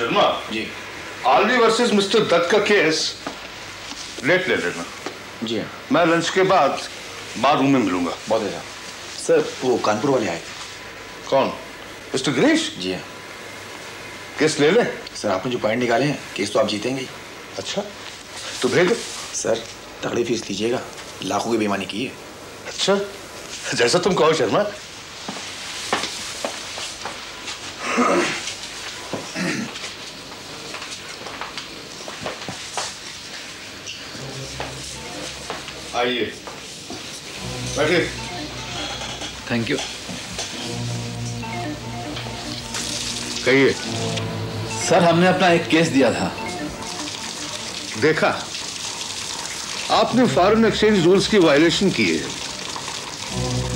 शर्मा जी। आलवी versus mister Dutt का case late ले लेना। जी हाँ। मैं लंच के बाद रूम में मिलूंगा। बहुत अच्छा सर। वो कानपुर वाले आए। कौन? मिस्टर गिरीश? जी हाँ। केस ले ले। सर आपने जो पॉइंट निकाले हैं केस तो आप जीतेंगे ही। अच्छा तो भेज दो। सर तगड़ी फीस लीजिएगा, लाखों की बेईमानी की है। अच्छा जैसा तुम कहो शर्मा। आइए बैठिए। Thank you. कहिए। सर हमने अपना एक केस दिया था। देखा आपने फॉरेन एक्सचेंज रूल्स की वायलेशन की है,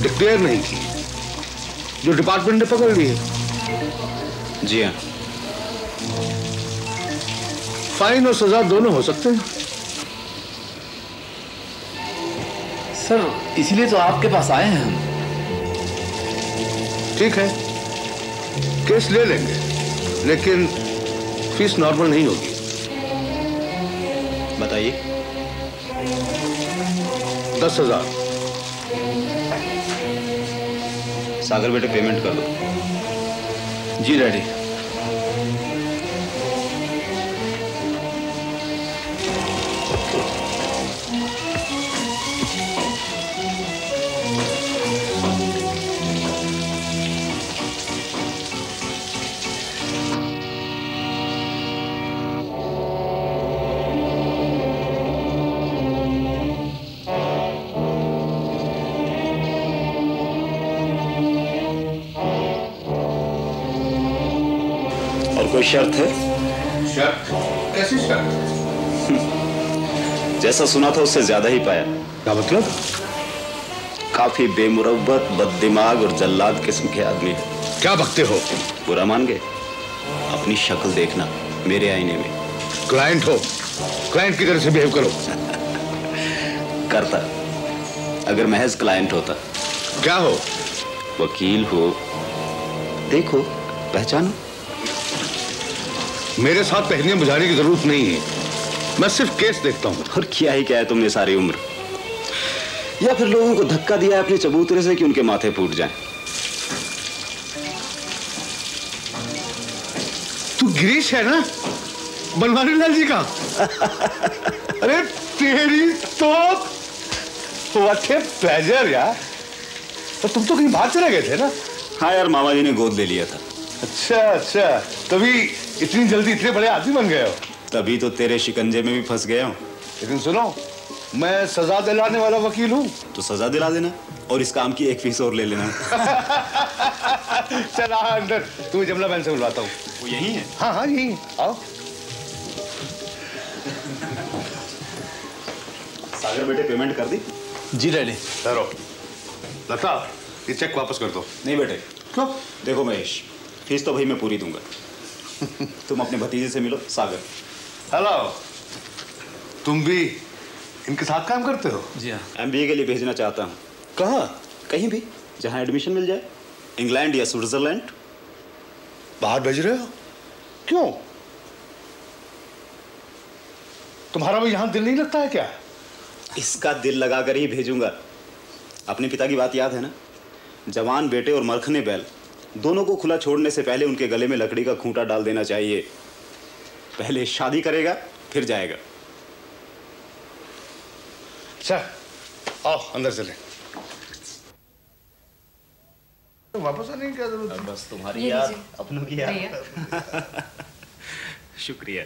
डिक्लेयर नहीं की, जो डिपार्टमेंट ने पकड़ ली है। जी हाँ। फाइन और सजा दोनों हो सकते हैं। सर इसीलिए तो आपके पास आए हैं हम। ठीक है केस ले लेंगे, लेकिन फीस नॉर्मल नहीं होगी। बताइए। 10,000। सागर बेटे पेमेंट कर दो। जी डैडी। कोई शर्त है? शर्त? कैसी शर्त? जैसा सुना था उससे ज्यादा ही पाया। क्या मतलब? काफी बेमुरव्वत, बददिमाग और जल्लाद किस्म के आदमी है। क्या बकते हो? बुरा मान गए? अपनी शक्ल देखना मेरे आईने में। क्लाइंट हो, क्लाइंट की तरह से बिहेव करो। करता अगर महज क्लाइंट होता। क्या हो? वकील हो। देखो पहचानो। मेरे साथ पहनियां बुझाने की जरूरत नहीं है, मैं सिर्फ केस देखता हूं। और किया ही क्या है तुमने सारी उम्र? या फिर लोगों को धक्का दिया है अपने चबूतरे से कि उनके माथे फूट जाएं? तू गिरीश है ना, बनवारी लाल जी का? अरे तेरी तो व्हाट ए प्लेजर यार। तो तुम तो कहीं बाहर चले गए थे ना? हाँ यार, मामा जी ने गोद ले लिया था। अच्छा तभी इतनी जल्दी इतने बड़े आदमी बन गए हो। तभी तो तेरे शिकंजे में भी फंस गया हूँ। लेकिन सुनो, मैं सजा दिलाने वाला वकील हूँ। तो सजा दिला देना और इस काम की एक फीस और ले लेना। चल आ अंदर, तुम्हें जमला बहन से मिलवाता हूँ। वो यही है? हाँ यही, आओ। सागर बेटे पेमेंट कर दी? जी डैडी। ठहरो, लता ये चेक वापस कर दो। नहीं बेटे। क्यों? देखो महेश, फीस तो भाई मैं पूरी दूंगा। तुम अपने भतीजे से मिलो, सागर। हेलो, तुम भी इनके साथ काम करते हो? जी हाँ। MBA के लिए भेजना चाहता हूँ। कहाँ? कहीं भी जहाँ एडमिशन मिल जाए, इंग्लैंड या स्विट्जरलैंड। बाहर भेज रहे हो? क्यों? तुम्हारा भी यहाँ दिल नहीं लगता है क्या? इसका दिल लगाकर ही भेजूंगा। अपने पिता की बात याद है ना? जवान बेटे और मरखने बैल दोनों को खुला छोड़ने से पहले उनके गले में लकड़ी का खूंटा डाल देना चाहिए। पहले शादी करेगा फिर जाएगा। अच्छा आओ अंदर चले। वापस आने की क्या जरूरत है? बस तुम्हारी याद, अपनों की याद। शुक्रिया।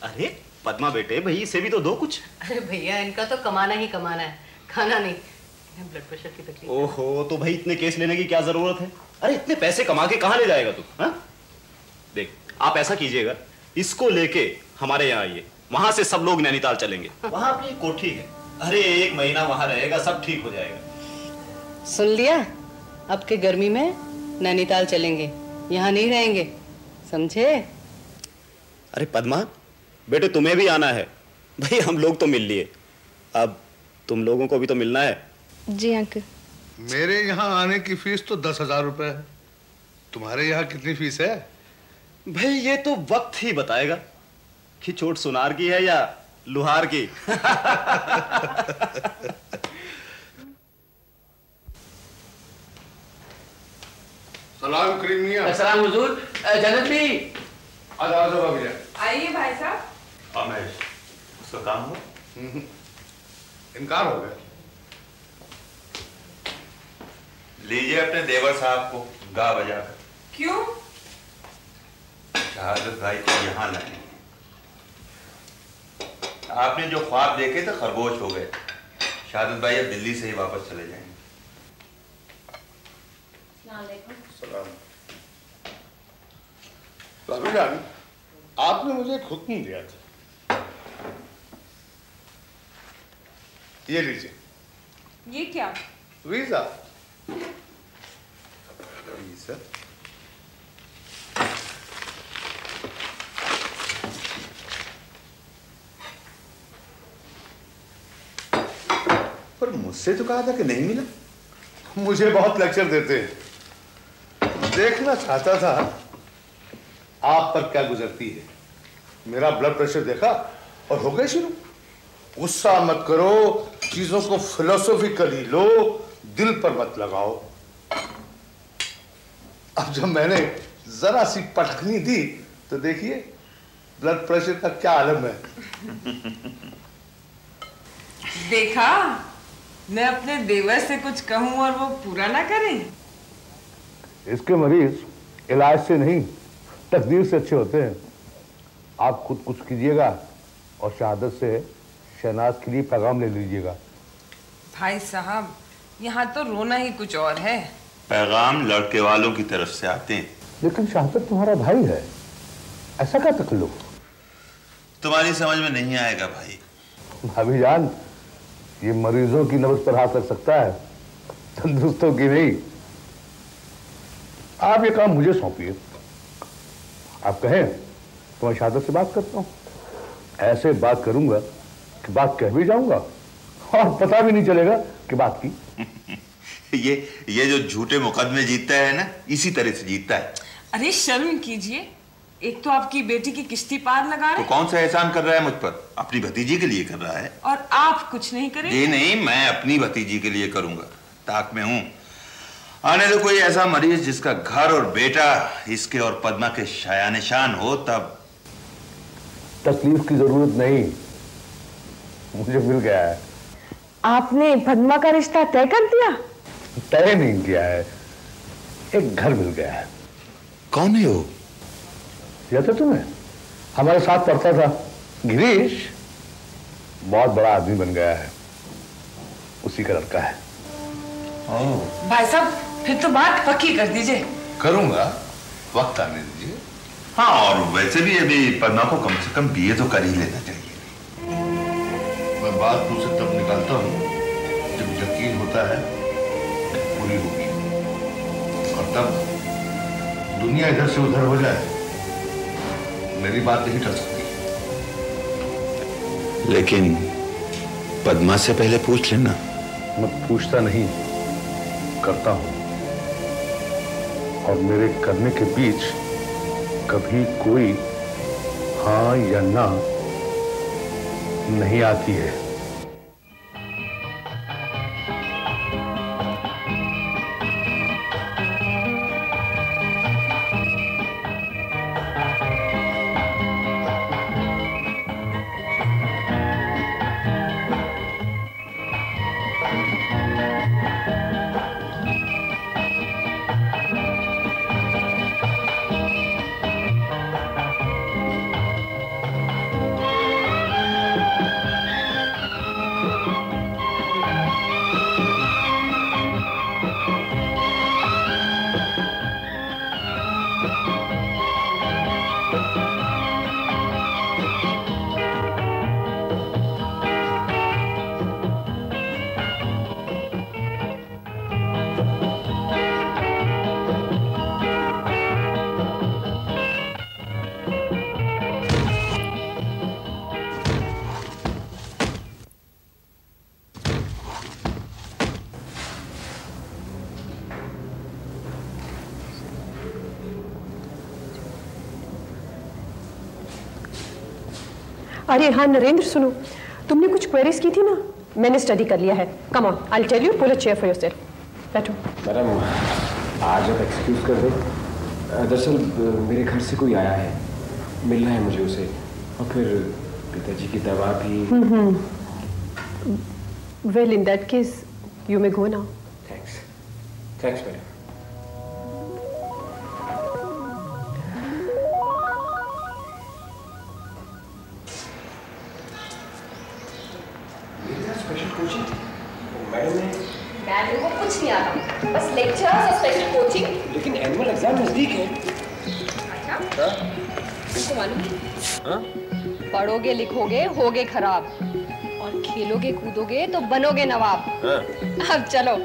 अरे पद्मा बेटे, भई से भी तो दो कुछ। अरे भैया इनका तो कमाना ही कमाना है, खाना नहीं। ब्लड प्रेशर की तकलीफ। ओहो, तो भाई इतने केस लेने की क्या जरूरत है? अरे इतने पैसे कमा के कहाँ ले जाएगा तू? हाँ? देख आप ऐसा कीजिएगा, इसको लेके हमारे यहाँ आइए, वहां से सब लोग नैनीताल चलेंगे। वहां अपनी कोठी है। अरे 1 महीना वहां रहेगा, सब ठीक हो जाएगा। सुन लिया? अब के गर्मी में नैनीताल चलेंगे, यहाँ नहीं रहेंगे, समझे? अरे पद्मा बेटे, तुम्हें भी आना है भाई, हम लोग तो मिल लिए, अब तुम लोगों को भी तो मिलना है। जी अंकल। मेरे यहाँ आने की फीस तो 10,000 रुपए है। तुम्हारे यहाँ कितनी फीस है? भाई ये तो वक्त ही बताएगा कि चोट सुनार की है या लुहार की। सलाम करीम मियां। सलाम हुजूर। जन्नत भी आ जाओ भैया। आइए भाई साहब। रमेश, उसका काम हुआ? इनकार हो गया। लीजिए अपने देवर साहब को गा बजा कर। क्यों? शहादत भाई को यहाँ लाए। आपने जो ख्वाब देखे थे खरगोश हो गए। शहादत भाई अब दिल्ली से ही वापस चले जाएंगे। सलाम। भाभी जान, आपने मुझे एक हुक्म दिया था। ये लीजिए। ये क्या? वीजा। वीजा? पर मुझसे तो कहा था कि नहीं मिला। मुझे बहुत लेक्चर देते हैं। देखना चाहता था आप पर क्या गुजरती है। मेरा ब्लड प्रेशर देखा और हो गए शुरू। गुस्सा मत करो, चीजों को फिलोसॉफिकली लो, दिल पर मत लगाओ। अब जब मैंने जरा सी पटखनी दी तो देखिए ब्लड प्रेशर का क्या आलम है। देखा, मैं अपने देवर से कुछ कहूं और वो पूरा ना करें। इसके मरीज इलाज से नहीं तकदीर से अच्छे होते हैं। आप खुद कुछ कीजिएगा और शहादत से शहनाज के लिए पैगाम ले लीजिएगा। भाई साहब, यहाँ तो रोना ही कुछ और है। पैगाम लड़के वालों की तरफ से आते हैं। लेकिन शहादत तुम्हारा भाई है, ऐसा क्या तकल्लुफ? तुम्हारी समझ में नहीं आएगा भाई। भाभी जान, ये मरीजों की नब्ज पर हाथ रख सकता है, तंदुरुस्तों की नहीं। आप ये काम मुझे सौंपिए। आप कहें तो मैं शहादत से बात करता हूँ। ऐसे बात करूंगा कि बात कह भी जाऊंगा और पता भी नहीं चलेगा कि बात की। ये जो झूठे मुकदमे जीतता है ना, इसी तरह से जीतता है। अरे शर्म कीजिए, एक तो आपकी बेटी की किश्ती पार लगा रहे तो कौन सा एहसान कर रहा है मुझ पर? अपनी भतीजी के लिए कर रहा है। और आप कुछ नहीं करेंगे? ये नहीं, मैं अपनी भतीजी के लिए करूंगा। ताक में हूं। आने तो कोई ऐसा मरीज जिसका घर और बेटा इसके और पद्मा के शायान शान हो, तब। तकलीफ की जरूरत नहीं, मुझे मिल गया है। आपने पद्मा का रिश्ता तय कर दिया? तय नहीं किया है, एक घर मिल गया है। कौन है वो? याद है तुम्हें? हमारे साथ पढ़ता था, गिरीश। बहुत बड़ा आदमी बन गया है, उसी का लड़का है। भाई साहब, फिर तो बात पक्की कर दीजिए। करूंगा, वक्त आने दीजिए। हाँ, और वैसे भी अभी पद्मा को कम से कम बीए तो कर ही लेना चाहिए। मैं बात तुमसे तब निकालता हूं जब यकीन होता है पूरी होगी, और तब दुनिया इधर से उधर हो जाए, मेरी बात नहीं टल सकती। लेकिन पद्मा से पहले पूछ लेना। मैं पूछता नहीं, करता हूं। और मेरे करने के बीच कभी कोई हाँ या ना नहीं आती है। अरे हाँ नरेंद्र, सुनो, तुमने कुछ क्वेरीज की थी ना, मैंने स्टडी कर लिया है। Come on, I will tell you, pull a chair for yourself. बैठो। मैडम आज आप एक्सक्यूज कर दो, दरअसल मेरे घर से कोई आया है, मिलना है मुझे उसे, और फिर पिताजी की दवा भी। Well in that case you may go now. Thanks madam. Madam को कुछ नहीं आता, बस लेक्चर्स और स्पेशल कोचिंग। लेकिन एनुअल एग्जाम नजदीक है। अच्छा, तुमको मालूम है? पढ़ोगे लिखोगे होगे खराब, और खेलोगे कूदोगे तो बनोगे नवाब। अब चलो।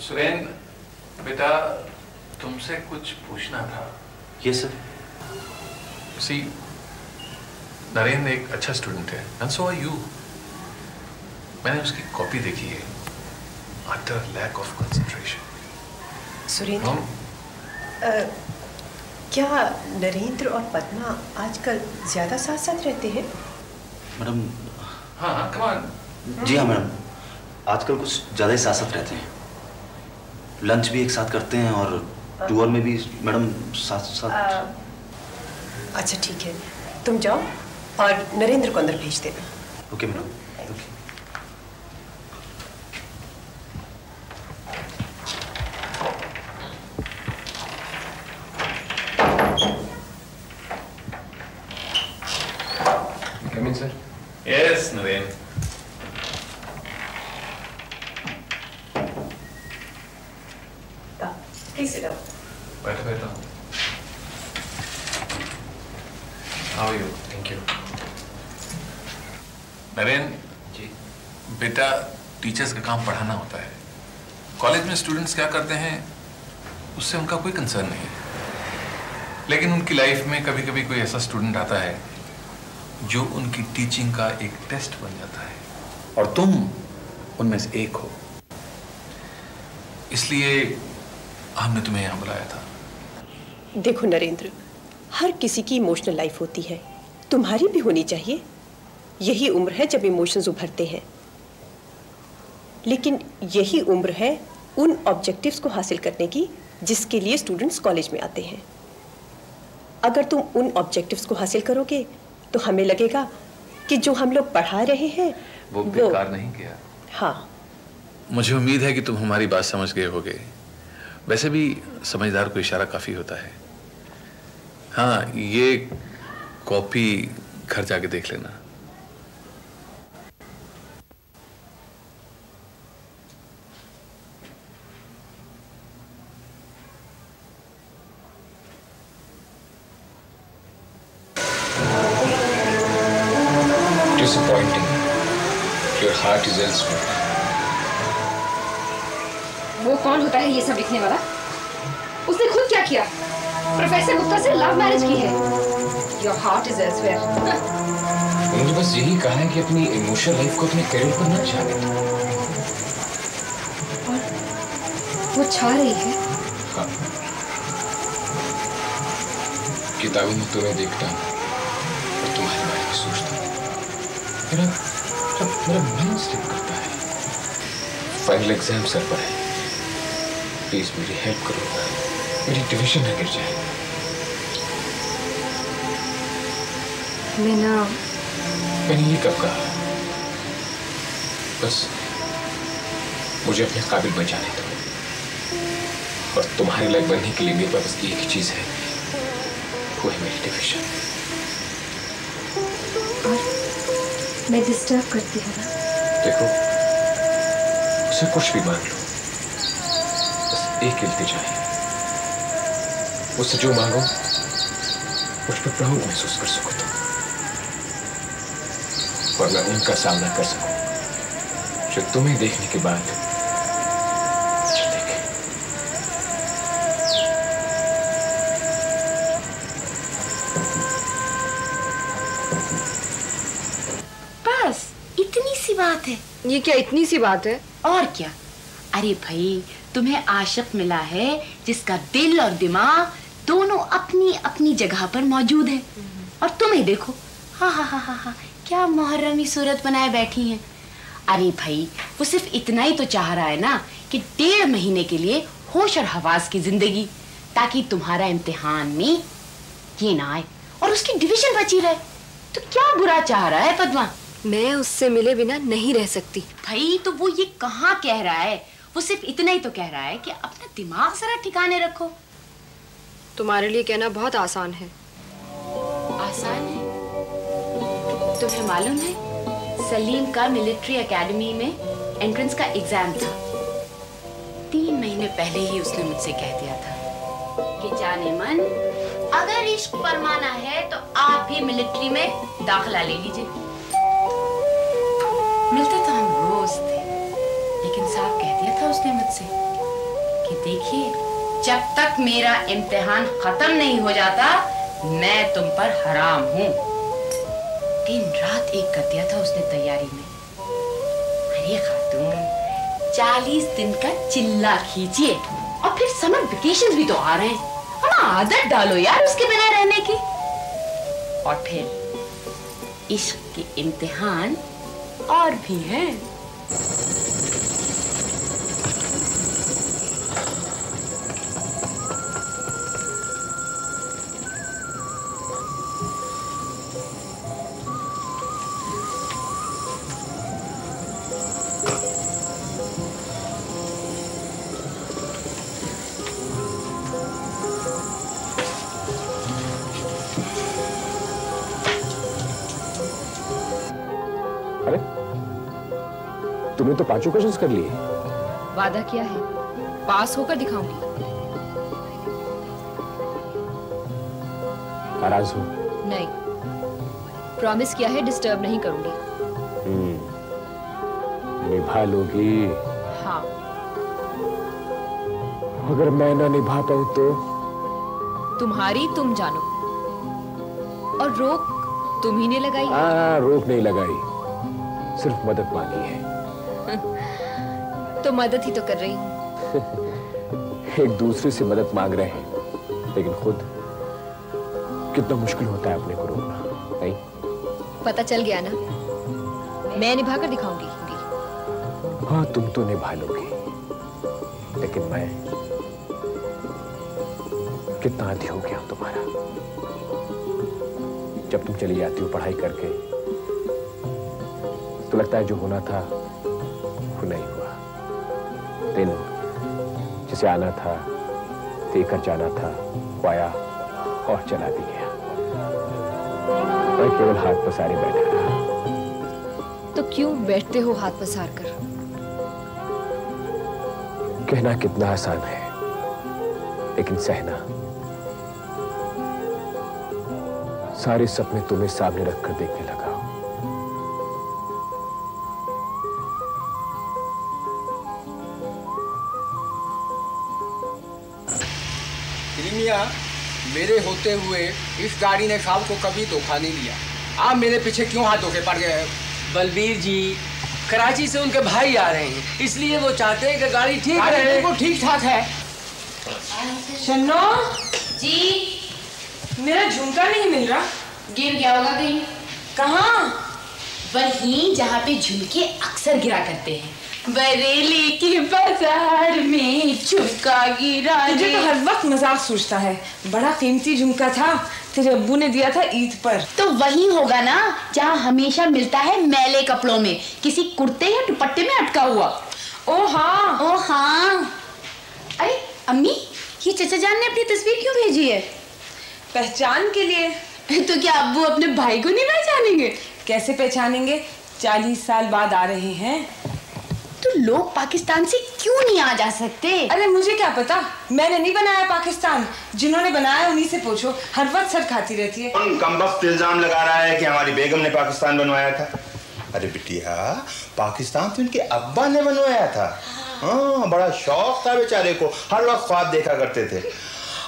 सुरेन बेटा, तुमसे कुछ पूछना था। ये सर। सी, नरेंद्र एक अच्छा स्टूडेंट है, एंड सो आर यू। मैंने उसकी कॉपी देखी है, utter lack of concentration। Surendra, क्या नरेंद्र और पद्मा आजकल ज्यादा साथ साथ रहते हैं? मैडम। हाँ, कम ऑन। जी हाँ मैडम, आजकल कुछ ज्यादा ही साथ साथ रहते हैं। लंच भी एक साथ करते हैं और टूर में भी मैडम साथ साथ। अच्छा ठीक है, तुम जाओ और नरेंद्र को अंदर भेज देना। Okay madam. Come in sir. Yes Narendra. Please sit down. बैठो बैठो। How are you? Thank you. Narendra ji, बेटा टीचर्स का काम पढ़ाना होता है। कॉलेज में स्टूडेंट्स क्या करते हैं उससे उनका कोई कंसर्न नहीं है, लेकिन उनकी लाइफ में कभी कभी कोई ऐसा स्टूडेंट आता है जो उनकी टीचिंग का एक टेस्ट बन जाता है, और तुम उनमें से एक हो। इसलिए हमने तुम्हें यहाँ बुलाया था। देखो नरेंद्र, हर किसी की इमोशनल लाइफ होती है, तुम्हारी भी होनी चाहिए। यही उम्र है जब इमोशंस उभरते हैं, लेकिन यही उम्र है उन ऑब्जेक्टिव्स को हासिल करने की जिसके लिए स्टूडेंट्स कॉलेज में आते हैं। अगर तुम उन ऑब्जेक्टिव्स को हासिल करोगे तो हमें लगेगा कि जो हम लोग पढ़ा रहे हैं वो बेकार नहीं किया। हाँ, मुझे उम्मीद है कि तुम हमारी बात समझ गए होगे। वैसे भी समझदार को इशारा काफी होता है। हाँ, ये कॉपी घर जाके देख लेना। Disappointing. Your heart is elsewhere. वो कौन होता है ये सब लिखने वाला? उसने खुद क्या किया? प्रोफेसर गुप्ता से लव मैरिज की है। Your heart is elsewhere. उन्होंने बस यही कहा है कि अपनी इमोशनल लाइफ को अपने करियर पर न छाने दो। वो छा रही है। हाँ। किताबों में तुम्हें देखता हूँ और तुम्हारे बारे में सोचता हूँ। मेरा मन स्लिप करता है। फाइनल एग्जाम सर पर है, प्लीज मेरी हेल्प करो, मेरी डिविजन न गिर जाए। मैंने ये कब कहा? बस मुझे अपने काबिल बचाने दो, और तुम्हारे लायक बनने के लिए मेरे पास बस एक ही चीज है, वो है मेरी डिविजन। और मैं डिस्टर्ब करती हूँ ना? देखो, उसे कुछ भी मांग लो, बस एक इल्तिजा है, उससे जो मांगो मुझ पर प्राउड महसूस कर सको तुम, और मैं उनका सामना कर सकूं जो तुम्हें देखने के बाद मुझे देखे। बस इतनी सी बात है। ये क्या इतनी सी बात है? और क्या, अरे भाई तुम्हें आशिक मिला है जिसका दिल और दिमाग दोनों अपनी अपनी जगह पर मौजूद है, और तुम्हें देखो, हा हा हा हा, क्या मुहर्रमी सूरत बनाए बैठी हैं। अरे भाई वो सिर्फ इतना ही तो चाह रहा है ना कि 1.5 महीने के लिए होश और हवास की जिंदगी, ताकि तुम्हारा इम्तिहान में ये ना आए और उसकी डिवीजन बची रहे। तो क्या बुरा चाह रहा है पद्मा? मैं उससे मिले बिना नहीं रह सकती। भाई तो वो ये कहाँ कह रहा है, वो सिर्फ इतना ही तो कह रहा है कि अपना दिमाग जरा ठिकाने रखो। तुम्हारे लिए कहना बहुत आसान है। आसान है? तुम्हें मालूम है सलीम का मिलिट्री एकेडमी में एंट्रेंस का एग्जाम था। 3 महीने पहले ही उसने मुझसे कह दिया था कि जाने मन, अगर इश्क फरमाना है तो आप ही मिलिट्री में दाखिला ले लीजिए। मिलते तो हम रोज थे, लेकिन साफ कह दिया था उसने मुझसे कि देखिए, जब तक मेरा इम्तिहान खत्म नहीं हो जाता मैं तुम पर हराम हूँ। दिन रात एक कर दिया था उसने तैयारी में। अरे खातून, 40 दिन का चिल्ला खींचिए, और फिर समर वेकेशंस भी तो आ रहे हैं, और ना आदत डालो यार उसके बिना रहने की। और फिर इश्क के इम्तिहान और भी हैं। अरे तुमने तो 5 क्वेश्चंस कर लिए। वादा किया है, पास होकर दिखाऊंगी। नाराज हो? नहीं, प्रॉमिस किया है डिस्टर्ब नहीं करूंगी। निभा लोगी? हाँ। अगर मैं ना निभा पाऊं तो? तुम्हारी तुम जानो। और रोक तुम्ही ने लगाई? रोक नहीं लगाई, सिर्फ मदद मांगी है। तो मदद ही तो कर रही हूँ। एक दूसरे से मदद मांग रहे हैं, लेकिन खुद कितना मुश्किल होता है अपने को रोकना, नहीं? पता चल गया ना, मैं निभा कर दिखाऊंगी। हाँ तुम तो निभा लोगी, लेकिन मैं कितना आदी हो गया तुम्हारा। जब तुम चली जाती हो पढ़ाई करके तो लगता है जो होना था वो नहीं हुआ। दिन जिसे आना था, देकर जाना था, वो आया और चला भी गया। मैं केवल हाथ पसारे बैठा रहा। तो क्यों बैठते हो हाथ पसार कर? कहना कितना आसान है, लेकिन सहना। सारे सपने तुम्हें सामने रखकर देखने लगा। मियां, मेरे होते हुए इस गाड़ी ने साहब को कभी धोखा नहीं दिया। आप मेरे पीछे क्यों हाथ धोखे पड़ गए? बलबीर जी, कराची से उनके भाई आ रहे हैं, इसलिए वो चाहते हैं कि गाड़ी ठीक रहे। बिल्कुल ठीक ठाक है। शन्नो जी, मेरा झुमका नहीं मिल रहा। गिर गया होगा कहीं। कहाँ? वहीं जहाँ पे झुमके अक्सर गिरा करते हैं। बरेली के बाजार में झुमका गिरा। तुझे तो हर वक्त मजाक सोचता है। बड़ा कीमती झुमका था, तेरे अब्बू ने दिया था ईद पर। तो वही होगा ना जहाँ हमेशा मिलता है मैले कपड़ों में, किसी कुर्ते या दुपट्टे में अटका हुआ। ओ हाँ, ओ हाँ। अरे अम्मी, ये चचा जान ने अपनी तस्वीर क्यों भेजी है? पहचान के लिए। तो क्या अब्बू अपने भाई को नहीं पहचानेंगे? कैसे पहचानेंगे? 40 साल बाद आ रहे हैं। तो लोग पाकिस्तान से क्यों नहीं आ जा सकते? अरे मुझे क्या पता, मैंने नहीं बनाया पाकिस्तान, जिन्होंने बनाया उन्हीं से पूछो, हर वक्त सर खाती रहती है। कौन कमबख्त इल्जाम लगा रहा है कि हमारी बेगम ने पाकिस्तान बनवाया था? अरे बिटिया, पाकिस्तान तो इनके अब्बा ने बनवाया था। हाँ, बड़ा शौक था बेचारे को, हर वक्त ख्वाब देखा करते थे।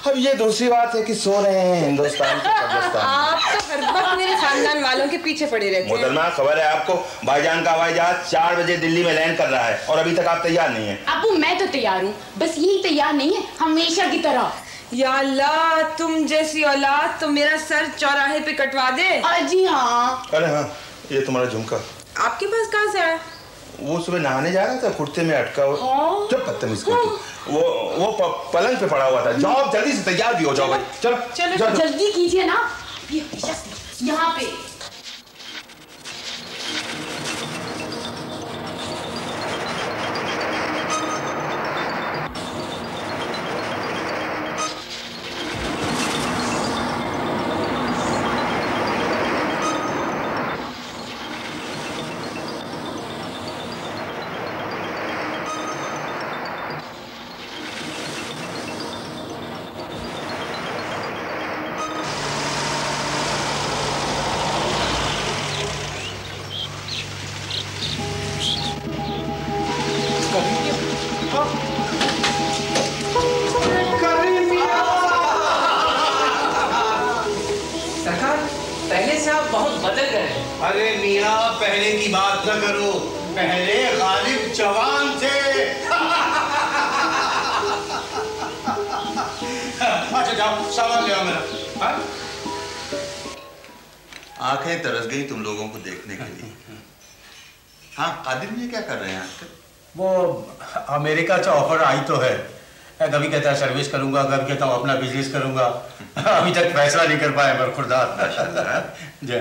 अब ये दूसरी बात है कि सो रहे हैं हिंदुस्तान के कब्रिस्तान। आप तो हर वक्त मेरे खानदान वालों के पीछे पड़े रहते हैं। मोहतरमा, खबर है आपको, भाईजान का हवाई जहाज 4 बजे दिल्ली में लैंड कर रहा है और अभी तक आप तैयार नहीं है। अबू मैं तो तैयार हूँ, बस यही तैयार नहीं है, हमेशा की तरह। या अल्लाह, तुम जैसी औलाद तो मेरा सर चौराहे पे कटवा दे। जी हाँ। अरे हाँ, ये तुम्हारा झुमका आपके पास कहाँ से आया? वो सुबह नहाने जा रहा था, कुर्ते में अटका हुआ। जब बदतमीज करती, वो पलंग पे पड़ा हुआ था। जाओ जल्दी से तैयार भी हो जाओ भाई। चलो चलो जल्दी कीजिए ना, यहाँ पे। अरे मियाँ, पहले की बात न करो, पहले गालिब जवान थे। अच्छा जाओ, सामान ले आओ मेरा। आंखें तरस गई तुम लोगों को देखने के लिए। हाँ, कादिर ये क्या कर रहे हैं आजकल? वो अमेरिका से ऑफर आई तो है, कभी कहता है सर्विस करूंगा, कभी कहता हूँ अपना बिजनेस करूंगा। अभी तक फैसला नहीं कर पाया मेरे खुदा। जी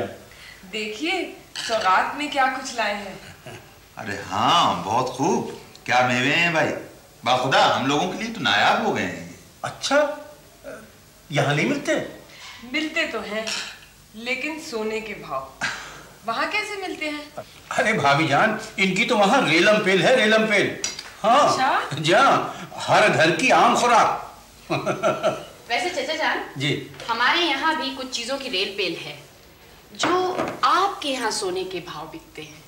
देखिए सौगात में क्या कुछ लाए हैं। अरे हाँ, बहुत खूब। क्या मेवे हैं भाई, बाखुदा हम लोगों के लिए तो नायाब हो गए हैं। अच्छा, यहाँ नहीं मिलते? मिलते तो हैं, लेकिन सोने के भाव। वहाँ कैसे मिलते हैं? अरे भाभी जान, इनकी तो वहाँ रेलम पेल है, रेलम पेल। हाँ अच्छा? जी हाँ, हर घर की आम खुराक। वैसे चाचा जान जी, हमारे यहाँ भी कुछ चीजों की रेल पेल है जो आपके यहाँ सोने के भाव बिकते हैं।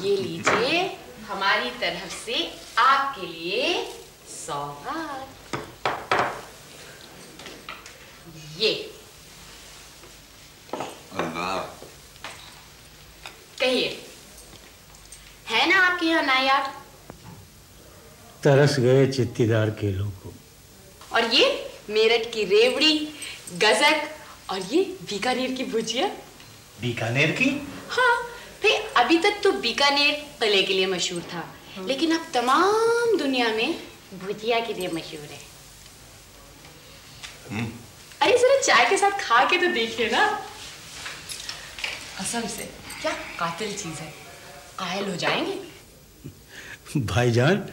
ये लीजिए, हमारी तरफ से आपके लिए सौगात। ये अल्लाह, कहिए, है ना आपके यहाँ नायाब? तरस गए चित्तीदार केलों को। और ये मेरठ की रेवड़ी, गजक, और ये बीकानेर की भुजिया। बीकानेर की? हाँ, फिर अभी तक तो बीकानेर किले के लिए मशहूर था, लेकिन अब तमाम दुनिया में भुजिया के लिए मशहूर है। अरे जरा चाय के साथ खा के तो देखिए ना। कसम से क्या कातिल चीज है, कायल हो जाएंगे। भाईजान,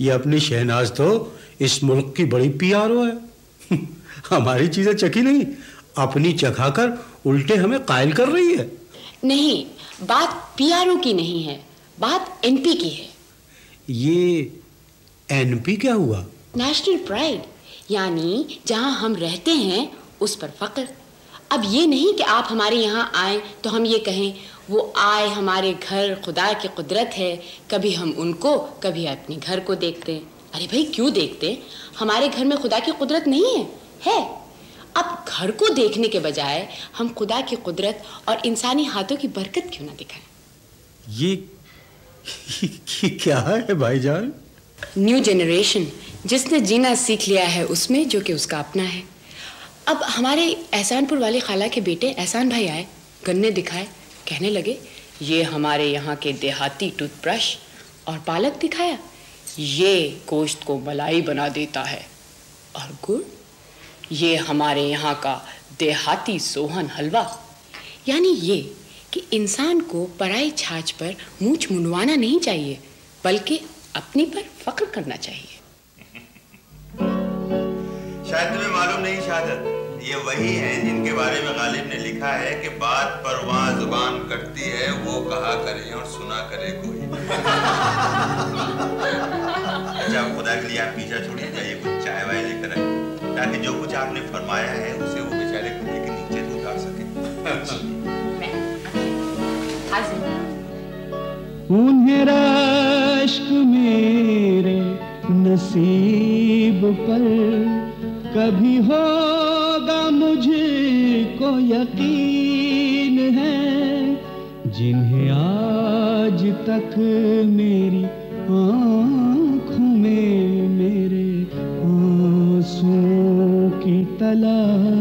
ये अपनी शहनाज तो इस मुल्क की बड़ी पीआरओ है। हमारी चीजें चखी नहीं, अपनी चखाकर उल्टे हमें कायल कर रही है। नहीं, बात पीआरओ की नहीं है, बात एनपी की है। ये एनपी क्या हुआ? नेशनल प्राइड, यानी जहां हम रहते हैं उस पर फक्र। अब ये नहीं कि आप हमारे यहाँ आए तो हम ये कहें वो आए हमारे घर, खुदा की कुदरत है। कभी हम उनको, कभी अपने घर को देखते हैं। अरे भाई क्यों देखते हैं? हमारे घर में खुदा की कुदरत नहीं है। अब घर को देखने के बजाय हम खुदा की कुदरत और इंसानी हाथों की बरकत क्यों ना दिखाएं? ये क्या है भाईजान? न्यू जनरेशन जिसने जीना सीख लिया है उसमें जो कि उसका अपना है। अब हमारे एहसानपुर वाले खाला के बेटे एहसान भाई आए, गन्ने दिखाए, कहने लगे ये हमारे यहाँ के देहाती टूथब्रश, और पालक दिखाया, ये गोश्त को मलाई बना देता है, और गुड़ ये हमारे यहाँ का देहाती सोहन हलवा। यानी ये कि इंसान को पराई छाछ पर मूंछ मुंडवाना नहीं चाहिए, बल्कि अपनी पर फख्र करना चाहिए। शायद तुम्हें मालूम नहीं शाहदत, ये वही हैं जिनके बारे में गालिब ने लिखा है कि बात पर वहां जुबान कटती है, वो कहा करे और सुना करे कोई। अच्छा, खुदा के लिए आप पीछा छोड़िए, जाइए कुछ चाय वाय लेकर आइए, ताकि जो कुछ आपने फरमाया है उसे वो बेचारे कुत्ते के नीचे से उतार सके। उन्हें रश्क मेरे नसीब पर कभी होगा मुझको यकीन है, जिन्हें आज तक मेरी आँखों में मेरे आंसुओं की तलाश